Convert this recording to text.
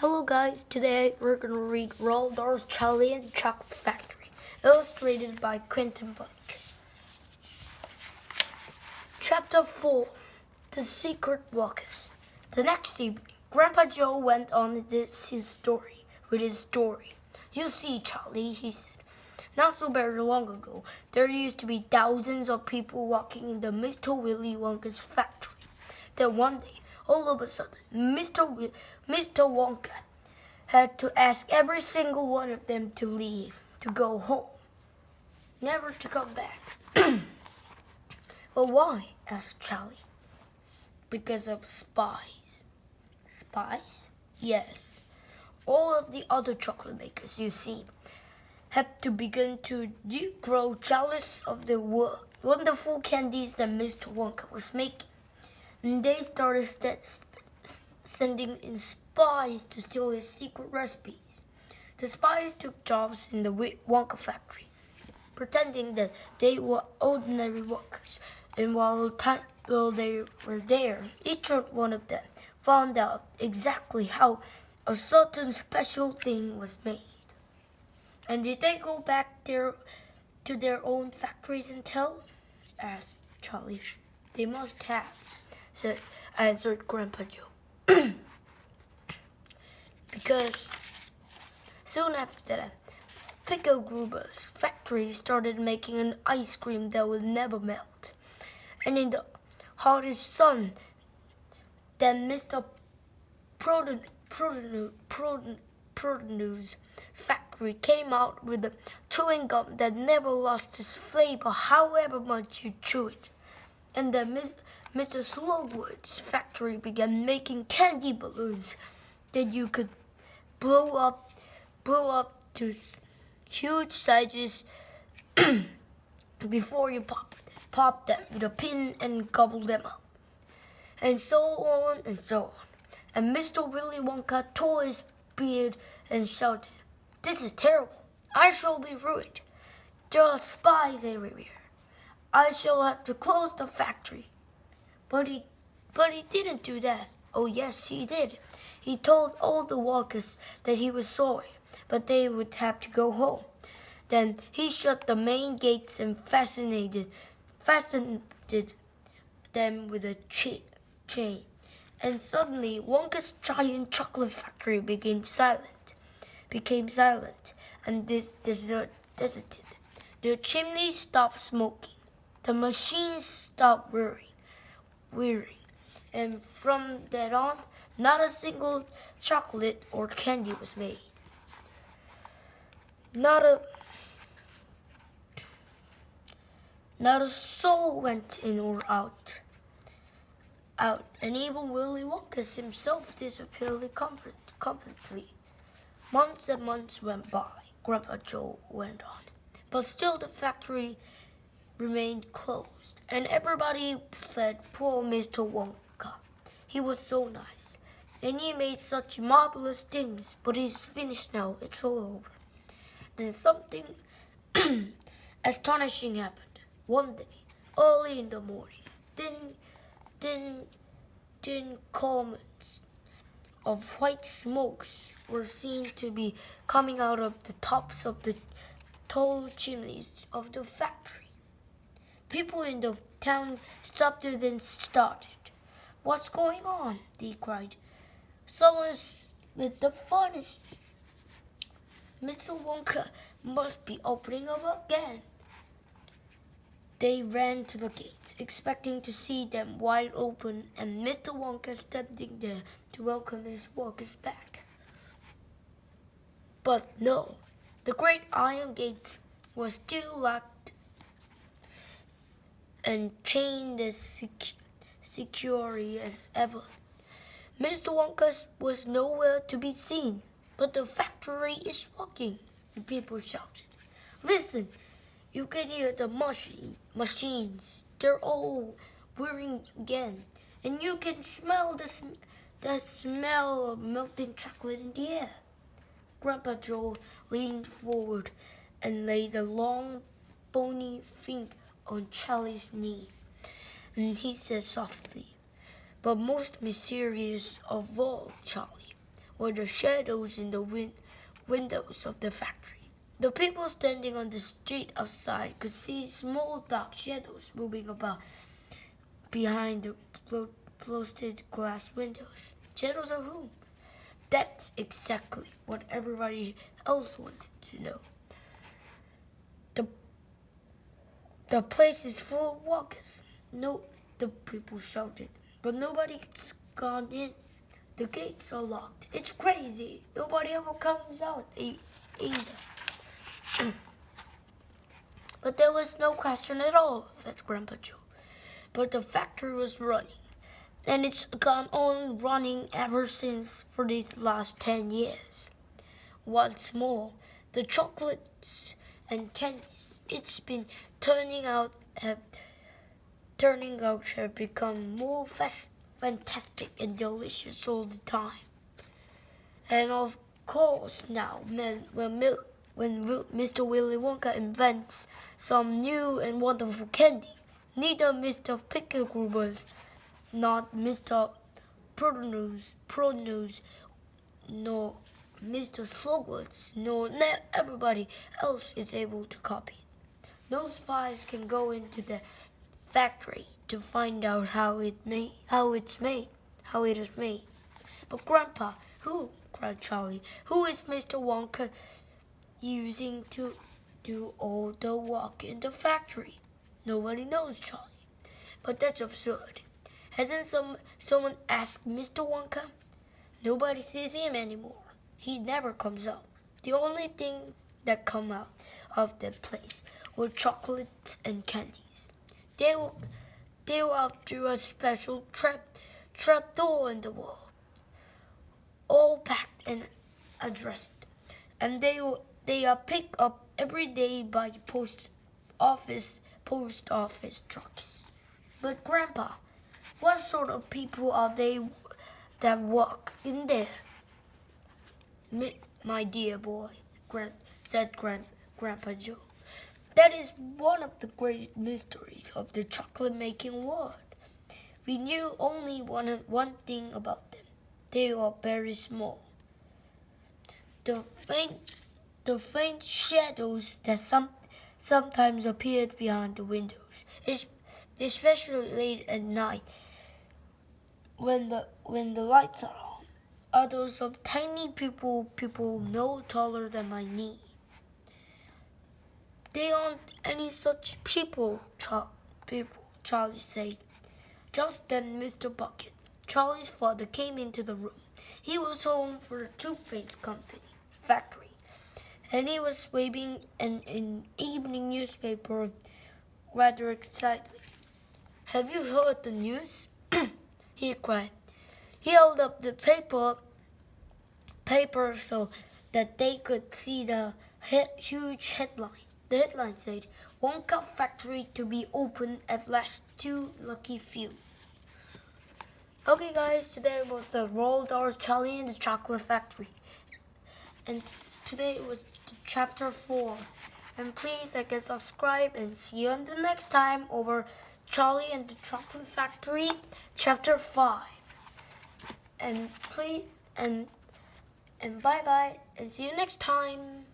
Hello guys, today we're going to read Roald Dahl's Charlie and the Chocolate Factory, illustrated by Quentin Blake. Chapter 4, The Secret Walkers. The next evening, Grandpa Joe went on with his story. You see, Charlie, he said, not so very long ago, there used to be thousands of people walking in the Mr. Willy Wonka's factory. Then one day, all of a sudden, Mr. Wonka had to ask every single one of them to leave, to go home, never to come back. But why? Asked Charlie. Because of spies. Spies? Yes. All of the other chocolate makers, you see, had to begin to grow jealous of the wonderful candies that Mr. Wonka was making. And they started sending in spies to steal his secret recipes. The spies took jobs in the Wonka factory, pretending that they were ordinary workers. And while they were there, each one of them found out exactly how a certain special thing was made. And did they go back there to their own factories and tell? Asked Charlie. They must have, answered Grandpa Joe. Because soon after that, Pickle Gruber's factory started making an ice cream that would never melt. And in the hottest sun, then Mr. Produce factory came out with a chewing gum that never lost its flavor however much you chew it. And then Mr. Slowwood's factory began making candy balloons that you could blow up to huge sizes before you pop them with a pin and gobble them up. And so on and so on. And Mr. Willy Wonka tore his beard and shouted, "This is terrible. I shall be ruined. There are spies everywhere. I shall have to close the factory." But he didn't do that. Oh yes, he did. He told all the workers that he was sorry, but they would have to go home. Then he shut the main gates and fastened them with a chain. And suddenly, Wonka's giant chocolate factory became silent, and deserted. The chimney stopped smoking. The machines stopped whirring. And from that on, not a single chocolate or candy was made. Not a soul went in or out. And even Willy Wonka himself disappeared completely. Months and months went by, Grandpa Joe went on. But still the factory remained closed, and everybody said, "Poor Mr. Wonka. He was so nice, and he made such marvelous things, but he's finished now, it's all over." Then something astonishing happened. One day, early in the morning, thin columns of white smokes were seen to be coming out of the tops of the tall chimneys of the factory. People in the town stopped it and started. "What's going on?" they cried. "Someone's lit the furnaces. Mr. Wonka must be opening up again." They ran to the gates, expecting to see them wide open and Mr. Wonka standing there to welcome his workers back. But no, the great iron gates were still locked and chained as securely as ever. Mr. Wonka was nowhere to be seen. "But the factory is working," the people shouted. "Listen, you can hear the machines. They're all whirring again. And you can smell the smell of melting chocolate in the air." Grandpa Joe leaned forward and laid a long, bony finger on Charlie's knee. And he said softly, "But most mysterious of all, Charlie, were the shadows in the windows of the factory. The people standing on the street outside could see small dark shadows moving about behind the closed glass windows. Shadows of whom? That's exactly what everybody else wanted to know. The place is full of walkers. No, the people shouted, but nobody's gone in. The gates are locked. It's crazy. Nobody ever comes out either. But there was no question at all, said Grandpa Joe. But the factory was running, and it's gone on running ever since for these last 10 years. What's more, the chocolates and candies it's been turning out have become more fantastic and delicious all the time. And of course now, when Mr. Willy Wonka invents some new and wonderful candy, neither Mr. Picklegrubbers, not Mr. Pronose, nor Mr. Slugworth, nor everybody else is able to copy it. No spies can go into the factory to find out how it is made. But Grandpa, who? Cried Charlie. Who is Mr. Wonka using to do all the work in the factory? Nobody knows, Charlie. But that's absurd. Hasn't someone asked Mr. Wonka? Nobody sees him anymore. He never comes out. The only thing that come out of the place were chocolates and candies. They were up through a special trap door in the wall, all packed and addressed, and they are picked up every day by post office trucks. But Grandpa, what sort of people are they that work in there? My dear boy, said Grandpa Joe, that is one of the great mysteries of the chocolate-making world. We knew only one thing about them. They are very small. The faint shadows that sometimes appeared behind the windows, especially late at night when the lights are on, are those of tiny people no taller than my knee. They aren't any such people, Charlie said. Just then Mr. Bucket, Charlie's father, came into the room. He was home for the toothpaste factory, and he was waving an evening newspaper rather excitedly. Have you heard the news? He cried. He held up the paper so that they could see the huge headline. The headline said, Wonka factory to be opened at last, 2 lucky few. Okay guys, today was the Roald Dahl Charlie and the Chocolate Factory. And today was chapter 4. And please like and subscribe, and see you on the next time over Charlie and the Chocolate Factory, chapter 5. And please and bye bye, and see you next time.